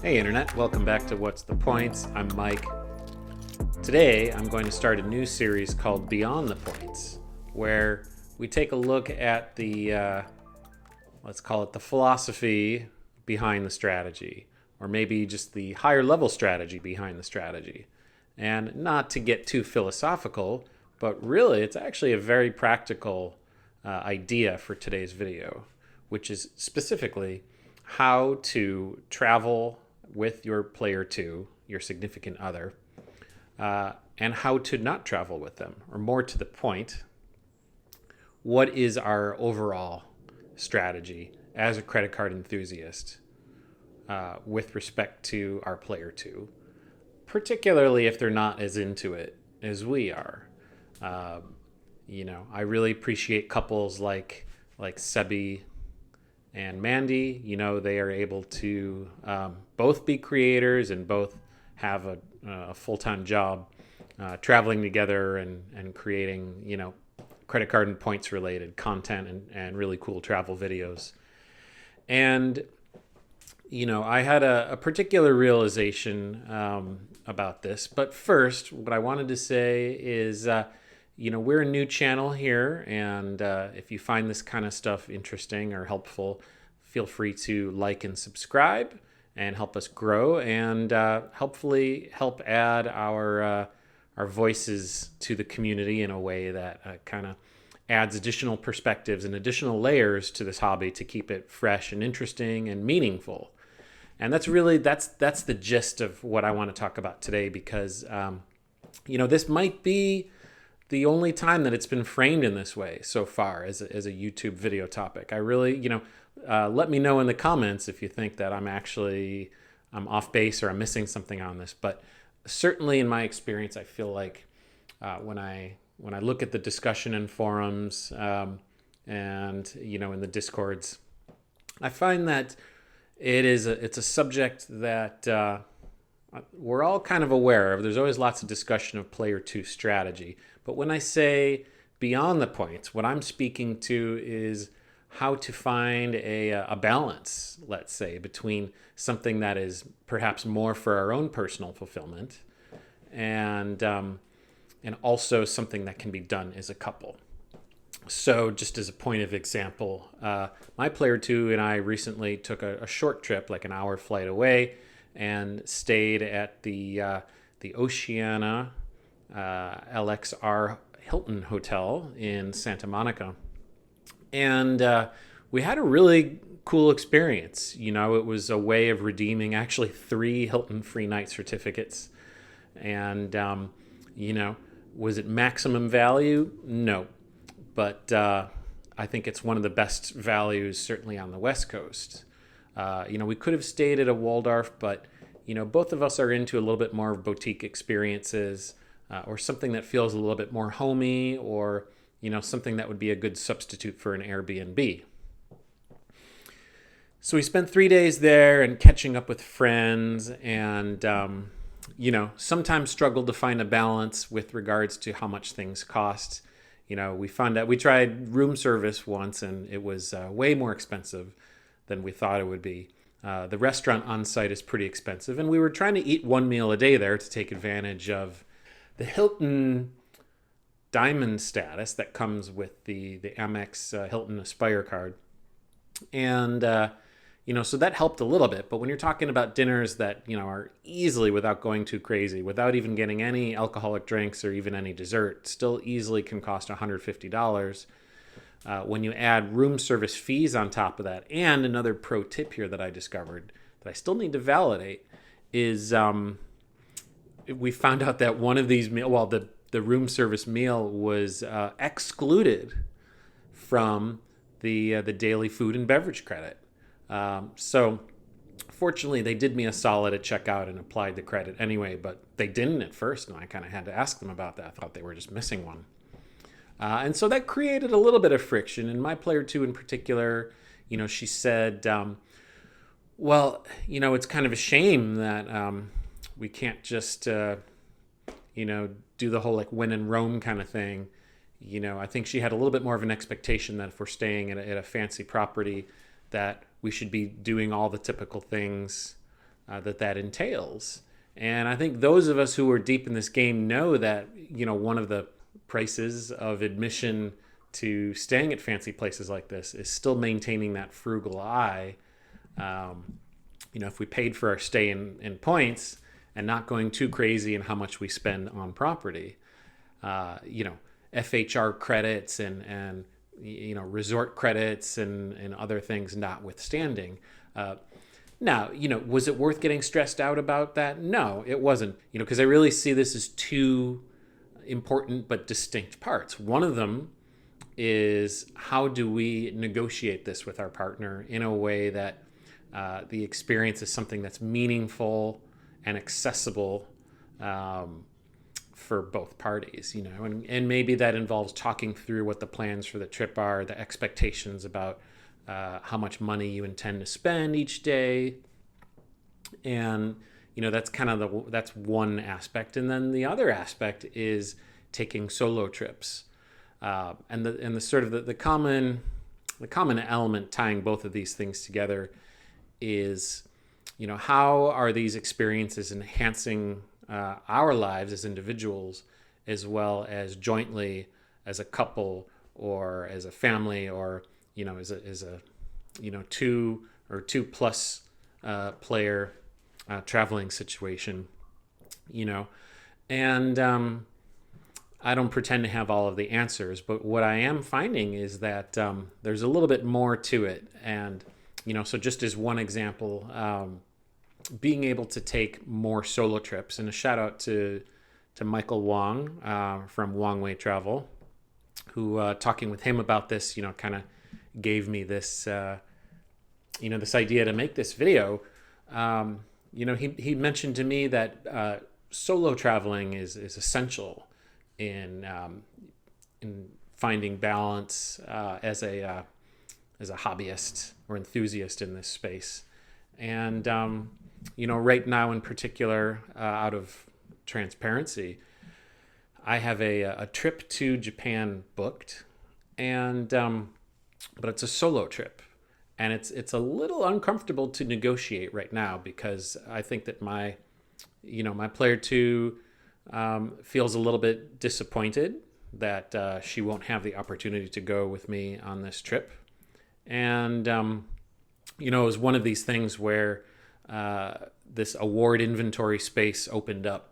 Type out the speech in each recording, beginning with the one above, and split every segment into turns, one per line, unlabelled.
Hey Internet, welcome back to What's the Points? I'm Mike. Today I'm going to start a new series called Beyond the Points, where we take a look at the, let's call it the philosophy behind the strategy, or maybe just the higher level strategy behind the strategy. And not to get too philosophical, but really it's actually a very practical idea for today's video, which is specifically how to travel with your player two, your significant other, and how to not travel with them. Or more to the point, what is our overall strategy as a credit card enthusiast with respect to our player two, particularly if they're not as into it as we are. I really appreciate couples like Sebi and Mandy. They are able to both be creators and both have a full-time job traveling together and creating, credit card and points related content and really cool travel videos. And, I had a particular realization about this. But first, what I wanted to say is, we're a new channel here, and if you find this kind of stuff interesting or helpful, feel free to like and subscribe and help us grow and hopefully help add our voices to the community in a way that kind of adds additional perspectives and additional layers to this hobby to keep it fresh and interesting and meaningful. And that's the gist of what I want to talk about today, because this might be the only time that it's been framed in this way so far as a YouTube video topic. I really, let me know in the comments if you think that I'm off base or I'm missing something on this. But certainly in my experience, I feel like when I look at the discussion in forums and in the Discords, I find that it's a subject that we're all kind of aware of. There's always lots of discussion of player two strategy. But when I say beyond the points, what I'm speaking to is how to find a balance, let's say, between something that is perhaps more for our own personal fulfillment and also something that can be done as a couple. So just as a point of example, my player two and I recently took a short trip, like an hour flight away, and stayed at the Oceana LXR Hilton Hotel in Santa Monica. And we had a really cool experience. It was a way of redeeming actually 3 Hilton free night certificates. And, was it maximum value? No. But I think it's one of the best values, certainly on the West Coast. We could have stayed at a Waldorf, but, both of us are into a little bit more boutique experiences or something that feels a little bit more homey, or, something that would be a good substitute for an Airbnb. So we spent 3 days there and catching up with friends and, sometimes struggled to find a balance with regards to how much things cost. We found out we tried room service once and it was way more expensive than we thought it would be. The restaurant on site is pretty expensive, and we were trying to eat one meal a day there to take advantage of the Hilton Diamond status that comes with the Amex Hilton Aspire card. And, so that helped a little bit. But when you're talking about dinners that, are easily, without going too crazy, without even getting any alcoholic drinks or even any dessert, still easily can cost $150. When you add room service fees on top of that, and another pro tip here that I discovered that I still need to validate is we found out that one of these the room service meal was excluded from the daily food and beverage credit. So fortunately, they did me a solid at checkout and applied the credit anyway, but they didn't at first, and I kind of had to ask them about that. I thought they were just missing one. And so that created a little bit of friction. And my player two in particular, she said, it's kind of a shame that we can't just, do the whole like when in Rome kind of thing. I think she had a little bit more of an expectation that if we're staying at a fancy property, that we should be doing all the typical things that entails. And I think those of us who are deep in this game know that, one of the prices of admission to staying at fancy places like this is still maintaining that frugal eye. If we paid for our stay in points and not going too crazy in how much we spend on property, FHR credits and resort credits and other things notwithstanding. Now, was it worth getting stressed out about that? No, it wasn't. Because I really see this as two important but distinct parts. One of them is, how do we negotiate this with our partner in a way that the experience is something that's meaningful and accessible for both parties, and maybe that involves talking through what the plans for the trip are, the expectations about how much money you intend to spend each day. And, that's kind of that's one aspect. And then the other aspect is taking solo trips. And the sort of the common element tying both of these things together is, how are these experiences enhancing our lives as individuals, as well as jointly as a couple or as a family, or as a two plus player traveling situation, and I don't pretend to have all of the answers, but what I am finding is that there's a little bit more to it. And so just as one example, being able to take more solo trips, and a shout out to Michael Wong from Wong Way Travel, who talking with him about this, kind of gave me this, this idea to make this video. He mentioned to me that solo traveling is essential in finding balance as a hobbyist or enthusiast in this space. And right now in particular, out of transparency, I have a trip to Japan booked, and but it's a solo trip, and it's a little uncomfortable to negotiate right now, because I think that my player two feels a little bit disappointed that she won't have the opportunity to go with me on this trip. And it was one of these things where this award inventory space opened up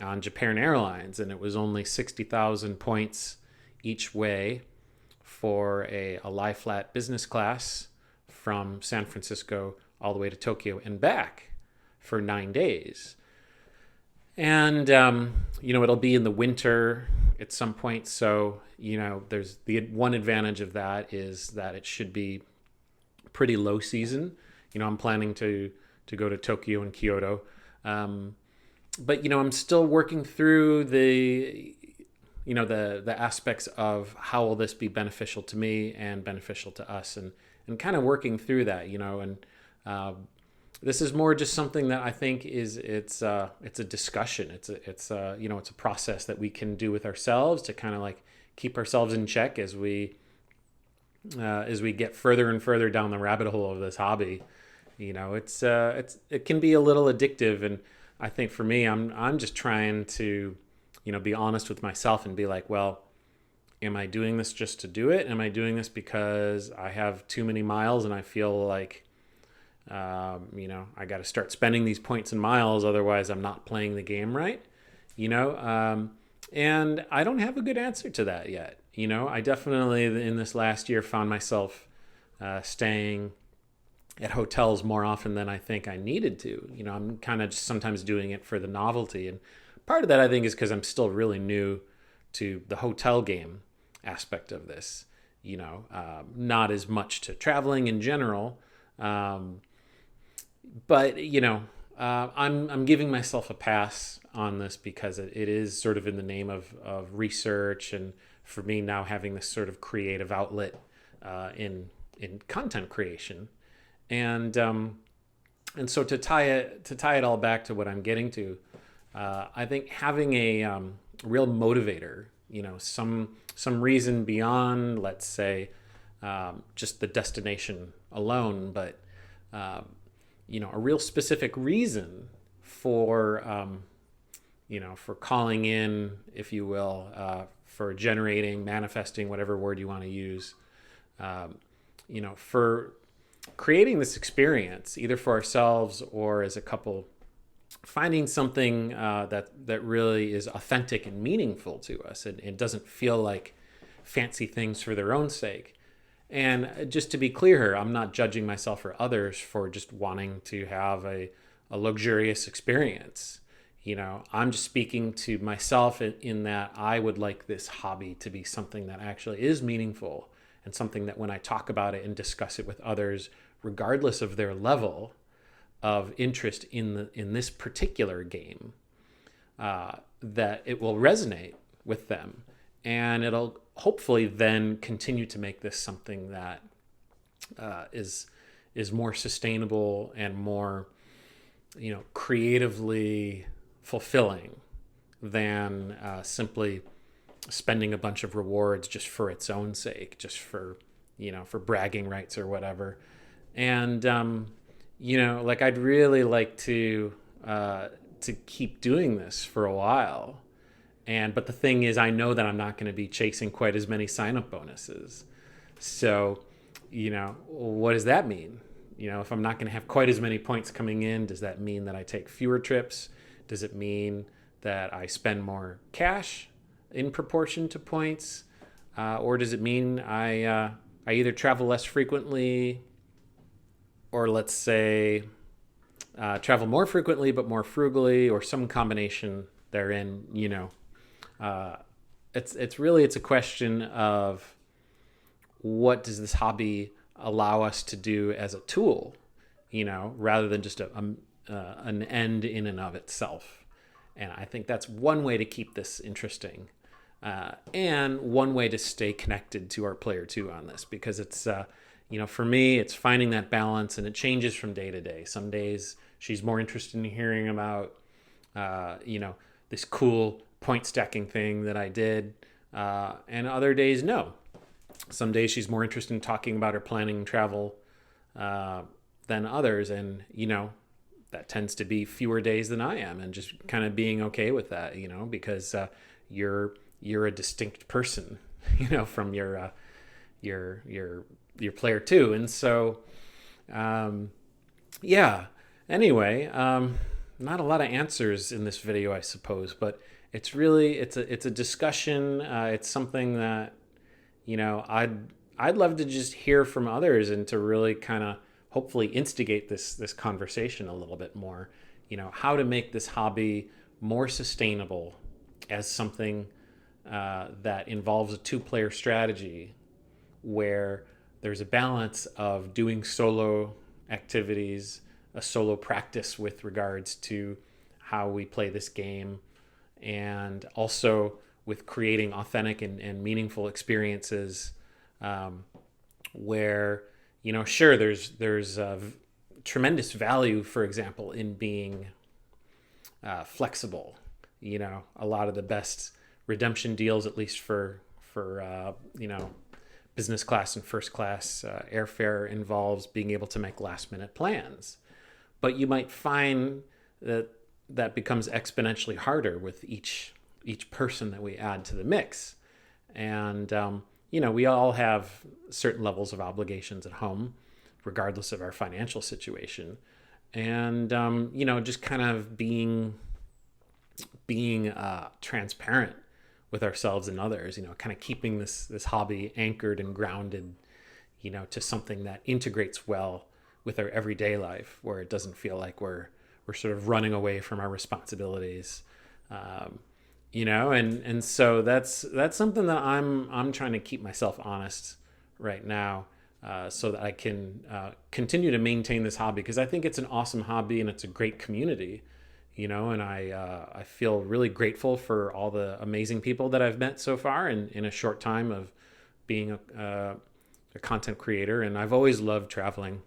on Japan Airlines, and it was only 60,000 points each way for a lie flat business class from San Francisco all the way to Tokyo and back for 9 days. And, it'll be in the winter at some point. So, there's the one advantage of that is that it should be pretty low season. I'm planning to go to Tokyo and Kyoto. But, I'm still working through the aspects of how will this be beneficial to me and beneficial to us, and kind of working through that, and this is more just something that I think it's a discussion. It's a process that we can do with ourselves to kind of like keep ourselves in check as we get further and further down the rabbit hole of this hobby. It can be a little addictive, and I think for me, I'm just trying to be honest with myself and be like, well, am I doing this just to do it? Am I doing this because I have too many miles and I feel like I got to start spending these points and miles, otherwise I'm not playing the game right, and I don't have a good answer to that yet. I definitely in this last year found myself staying at hotels more often than I think I needed to. I'm kind of just sometimes doing it for the novelty, and part of that I think is because I'm still really new to the hotel game aspect of this, not as much to traveling in general. But I'm giving myself a pass on this because it is sort of in the name of research, and for me now having this sort of creative outlet in content creation, and so to tie it all back to what I'm getting to, I think having a real motivator some reason beyond, let's say, just the destination alone, but a real specific reason for for calling in, if you will, for generating, manifesting, whatever word you want to use, for creating this experience, either for ourselves or as a couple, finding something that really is authentic and meaningful to us, and it doesn't feel like fancy things for their own sake. And just to be clear here, I'm not judging myself or others for just wanting to have a luxurious experience. I'm just speaking to myself in that I would like this hobby to be something that actually is meaningful, and something that when I talk about it and discuss it with others, regardless of their level of interest in this particular game, that it will resonate with them, and it'll hopefully then continue to make this something that is more sustainable and more creatively fulfilling than simply spending a bunch of rewards just for its own sake, just for bragging rights or whatever. And I'd really like to keep doing this for a while. But the thing is, I know that I'm not going to be chasing quite as many sign-up bonuses. So, what does that mean? If I'm not going to have quite as many points coming in, does that mean that I take fewer trips? Does it mean that I spend more cash in proportion to points? Or does it mean I either travel less frequently, or let's say travel more frequently but more frugally, or some combination therein? It's a question of what does this hobby allow us to do as a tool, rather than just an end in and of itself. And I think that's one way to keep this interesting, and one way to stay connected to our player too on this, because it's for me, it's finding that balance, and it changes from day to day. Some days she's more interested in hearing about this cool point stacking thing that I did, and other days no. Some days she's more interested in talking about her planning travel than others, and that tends to be fewer days than I am, and just kind of being okay with that, because you're a distinct person, from your player too. And so anyway, not a lot of answers in this video, I suppose, but it's a discussion. It's something that I'd love to just hear from others, and to really kind of hopefully instigate this conversation a little bit more. How to make this hobby more sustainable as something that involves a two-player strategy, where there's a balance of doing solo activities, a solo practice with regards to how we play this game, and also with creating authentic and meaningful experiences, where sure, there's tremendous value, for example, in being flexible. A lot of the best redemption deals, at least for business class and first class airfare, involves being able to make last minute plans. But you might find that becomes exponentially harder with each person that we add to the mix. And we all have certain levels of obligations at home, regardless of our financial situation. And just kind of being transparent with ourselves and others, kind of keeping this hobby anchored and grounded, to something that integrates well with our everyday life, where it doesn't feel like we're sort of running away from our responsibilities. And so that's something that I'm trying to keep myself honest right now, so that I can continue to maintain this hobby, because I think it's an awesome hobby and it's a great community, and I feel really grateful for all the amazing people that I've met so far in a short time of being a content creator. And I've always loved traveling.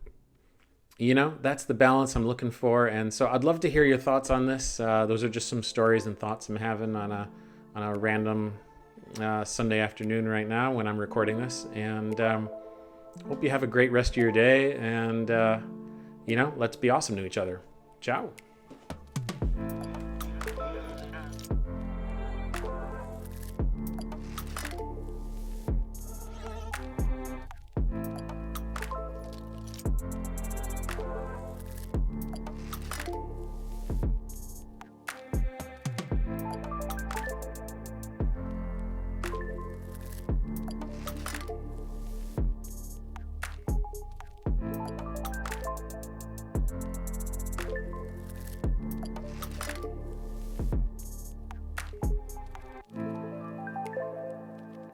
That's the balance I'm looking for. And so I'd love to hear your thoughts on this. Those are just some stories and thoughts I'm having on a random Sunday afternoon right now when I'm recording this. And hope you have a great rest of your day. And, let's be awesome to each other. Ciao.